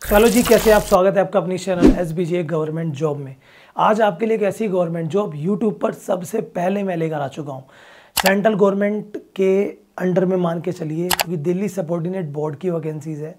चलो जी, कैसे आप? स्वागत है आपका अपनी चैनल SBJ गवर्नमेंट जॉब में। आज आपके लिए एक ऐसी गवर्नमेंट जॉब यूट्यूब पर सबसे पहले मैं लेकर आ चुका हूँ। सेंट्रल गवर्नमेंट के अंडर में मान के चलिए, क्योंकि दिल्ली सबऑर्डिनेट बोर्ड की वैकेंसीज़ है।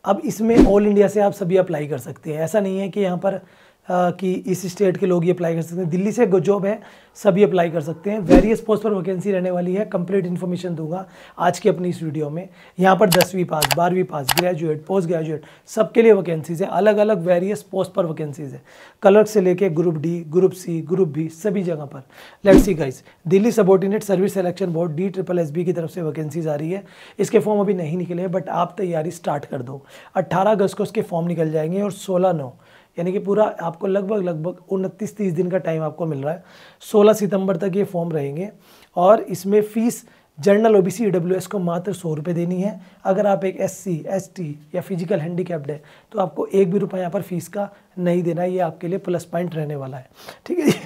अब इसमें ऑल इंडिया से आप सभी अप्लाई कर सकते हैं। ऐसा नहीं है कि यहाँ पर कि इस स्टेट के लोग ही अप्लाई कर सकते हैं। दिल्ली से जॉब है, सभी अप्लाई कर सकते हैं। वेरियस पोस्ट पर वैकेंसी रहने वाली है। कंप्लीट इन्फॉर्मेशन दूंगा आज की अपनी इस वीडियो में। यहाँ पर 10वीं पास, 12वीं पास, ग्रेजुएट, पोस्ट ग्रेजुएट सबके लिए वैकेंसीज़ है। अलग अलग वेरियस पोस्ट पर वैकेंसीज़ है। क्लर्क से लेके group D, group C, group B, सभी जगह पर। Let's see guys, Delhi subordinate service selection board DSSB की तरफ से वैकेंसीज आ रही है। इसके फॉर्म अभी नहीं निकले, बट आप तैयारी स्टार्ट कर दो। 18 अगस्त को इसके फॉर्म निकल जाएंगे और 16/9 यानी कि पूरा आपको लगभग 29-30 दिन का टाइम आपको मिल रहा है। 16 सितंबर तक ये फॉर्म रहेंगे और इसमें फ़ीस जनरल OBC EWS को मात्र 100 रुपये देनी है। अगर आप एक SC, ST या फिजिकल हैंडीकैप्ड है तो आपको एक भी रुपया यहाँ पर फीस का नहीं देना है। ये आपके लिए प्लस पॉइंट रहने वाला है, ठीक है जी।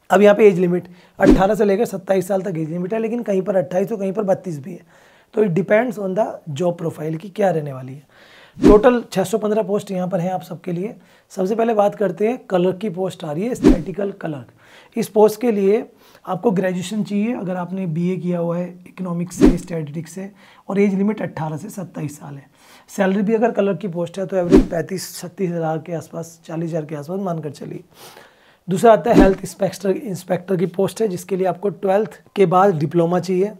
अब यहाँ पे एज लिमिट 18 से लेकर 27 साल तक एज लिमिट है, लेकिन कहीं पर 28 तो कहीं पर 32 भी है। तो it depends on the job profile की क्या रहने वाली है। टोटल 615 पोस्ट यहाँ पर हैं आप सबके लिए। सबसे पहले बात करते हैं क्लर्क की पोस्ट आ रही है, स्टैटिकल क्लर्क। इस पोस्ट के लिए आपको ग्रेजुएशन चाहिए अगर आपने BA किया हुआ है इकोनॉमिक्स से, स्टैटिस्टिक्स से, और एज लिमिट 18 से 27 साल है। सैलरी भी अगर क्लर्क की पोस्ट है तो एवरेज 35-36 हज़ार के आसपास, 40 हज़ार के आसपास मानकर चलिए। दूसरा आता है हेल्थ इंस्पेक्टर की पोस्ट है, जिसके लिए आपको 12th के बाद डिप्लोमा चाहिए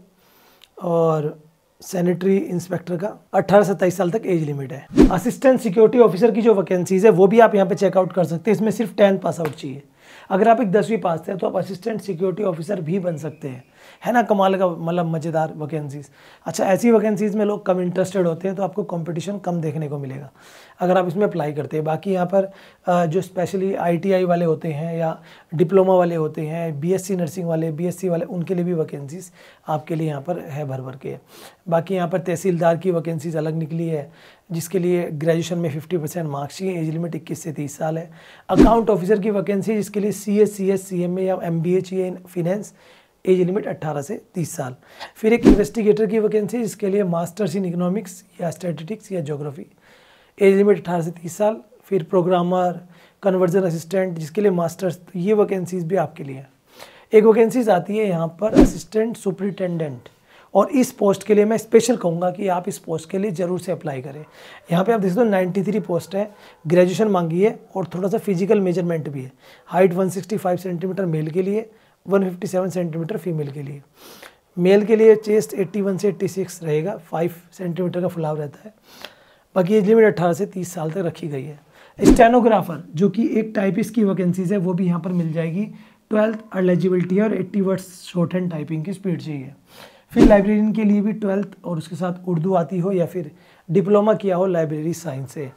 और सैनिटरी इंस्पेक्टर का 18 से 27 साल तक एज लिमिट है। असिस्टेंट सिक्योरिटी ऑफिसर की जो वैकेंसीज है वो भी आप यहाँ पे चेकआउट कर सकते हैं। इसमें सिर्फ 10th पास आउट चाहिए। अगर आप एक 10वीं पास थे तो आप असिस्टेंट सिक्योरिटी ऑफिसर भी बन सकते हैं। है ना कमाल का, मतलब मज़ेदार वैकेंसीज। अच्छा, ऐसी वैकेंसीज में लोग कम इंटरेस्टेड होते हैं तो आपको कंपटीशन कम देखने को मिलेगा अगर आप इसमें अप्लाई करते हैं। बाकी यहाँ पर जो स्पेशली ITI वाले होते हैं या डिप्लोमा वाले होते हैं, BSc नर्सिंग वाले, BSc वाले, उनके लिए भी वैकेंसीज आपके लिए यहाँ पर है भर के। बाकी यहाँ पर तहसीलदार की वैकेंसीज अलग निकली है, जिसके लिए ग्रेजुएशन में 50% मार्क्स चाहिए। एज लिमिट 21 से 30 साल है। अकाउंट ऑफिसर की वैकेंसी, जिसके लिए CS, CS, CMA या MBA चाहिए इन फिनेंस, एज लिमिट 18 से 30 साल। फिर एक इन्वेस्टिगेटर की वैकेंसी, जिसके लिए मास्टर्स इन इकोनॉमिक्स या स्टैटिस्टिक्स या ज्योग्राफी, एज लिमिट 18 से 30 साल। फिर प्रोग्रामर, कन्वर्जन असिस्टेंट, जिसके लिए मास्टर्स, तो ये वैकेंसीज भी आपके लिए है। एक वैकेंसीज आती है यहाँ पर असिस्टेंट सुपरिटेंडेंट, और इस पोस्ट के लिए मैं स्पेशल कहूँगा कि आप इस पोस्ट के लिए ज़रूर से अप्लाई करें। यहाँ पे आप देख सकते हो 93 पोस्ट है। ग्रेजुएशन मांगी है और थोड़ा सा फिजिकल मेजरमेंट भी है। हाइट 165 सेंटीमीटर मेल के लिए, 157 सेंटीमीटर फीमेल के लिए। मेल के लिए चेस्ट 81 से 86 रहेगा, 5 सेंटीमीटर का फुलाव रहता है। बाकी एज लिमिट 18 से 30 साल तक रखी गई है। स्टेनोग्राफर, जो कि एक टाइपिस्ट की वैकेंसीज है, वो भी यहाँ पर मिल जाएगी। 12th एलिजिबिलिटी है और 80 वर्ड्स शॉर्ट हैंड टाइपिंग की स्पीड चाहिए। फिर लाइब्रेरियन के लिए भी 12th और उसके साथ उर्दू आती हो या फिर डिप्लोमा किया हो लाइब्रेरी साइंस से,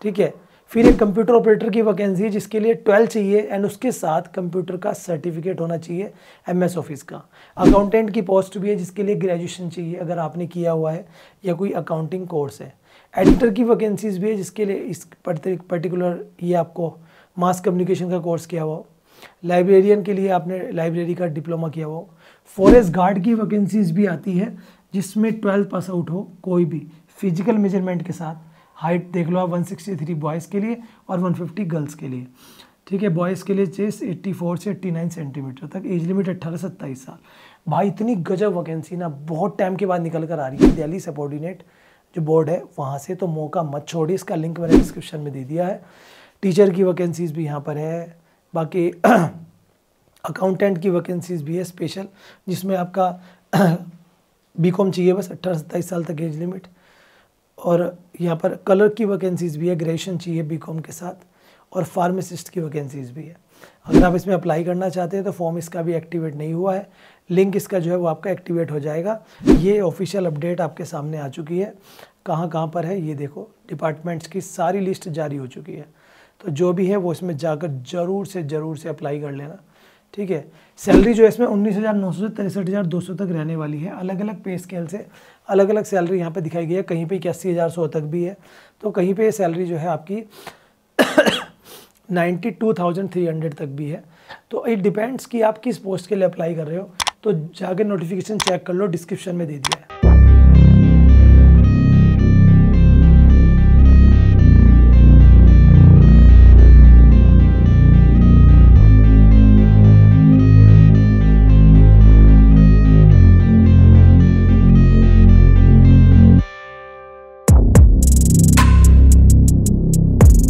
ठीक है। फिर एक कंप्यूटर ऑपरेटर की वैकेंसी है, जिसके लिए 12 चाहिए एंड उसके साथ कंप्यूटर का सर्टिफिकेट होना चाहिए MS ऑफिस का। अकाउंटेंट की पोस्ट भी है, जिसके लिए ग्रेजुएशन चाहिए अगर आपने किया हुआ है या कोई अकाउंटिंग कोर्स है। एडिटर की वैकेंसीज भी है, जिसके लिए इस पर्टिकुलर ये आपको मास कम्युनिकेशन का कोर्स किया हुआ हो। लाइब्रेरियन के लिए आपने लाइब्रेरी का डिप्लोमा किया हुआ हो। फॉरेस्ट गार्ड की वैकेंसीज भी आती है, जिसमें 12 पास आउट हो कोई भी, फिजिकल मेजरमेंट के साथ। हाइट देख लो आप 163 बॉयज़ के लिए और 150 गर्ल्स के लिए, ठीक है। बॉयज़ के लिए चेस्ट 84 से 89 सेंटीमीटर तक, एज लिमिट 18 से 27 साल। भाई इतनी गजब वैकेंसी ना बहुत टाइम के बाद निकल कर आ रही है दिल्ली सबऑर्डिनेट जो बोर्ड है वहाँ से, तो मौका मत छोड़िए। इसका लिंक मैंने डिस्क्रिप्शन में दे दिया है। टीचर की वैकेंसीज भी यहाँ पर है। बाकी अकाउंटेंट की वैकेंसीज भी है स्पेशल, जिसमें आपका BCom चाहिए बस, 18 से 27 साल तक एज लिमिट। और यहाँ पर क्लर्क की वैकेंसीज भी है, ग्रेजुएशन चाहिए BCom के साथ। और फार्मासिस्ट की वैकेंसीज भी है। अगर आप इसमें अप्लाई करना चाहते हैं तो फॉर्म इसका भी एक्टिवेट नहीं हुआ है। लिंक इसका जो है वो आपका एक्टिवेट हो जाएगा। ये ऑफिशियल अपडेट आपके सामने आ चुकी है। कहाँ पर है ये देखो, डिपार्टमेंट्स की सारी लिस्ट जारी हो चुकी है। तो जो भी है वो इसमें जाकर ज़रूर से अप्लाई कर लेना, ठीक है। सैलरी जो है इसमें 19,900 से 63,200 तक रहने वाली है। अलग अलग पे स्केल से अलग अलग सैलरी यहाँ पे दिखाई गई है। कहीं पे 81,100 तक भी है, तो कहीं पे सैलरी जो है आपकी 92,300 तक भी है। तो इट डिपेंड्स कि आप किस पोस्ट के लिए अप्लाई कर रहे हो। तो जाकर नोटिफिकेशन चेक कर लो, डिस्क्रिप्शन में दे दिया है।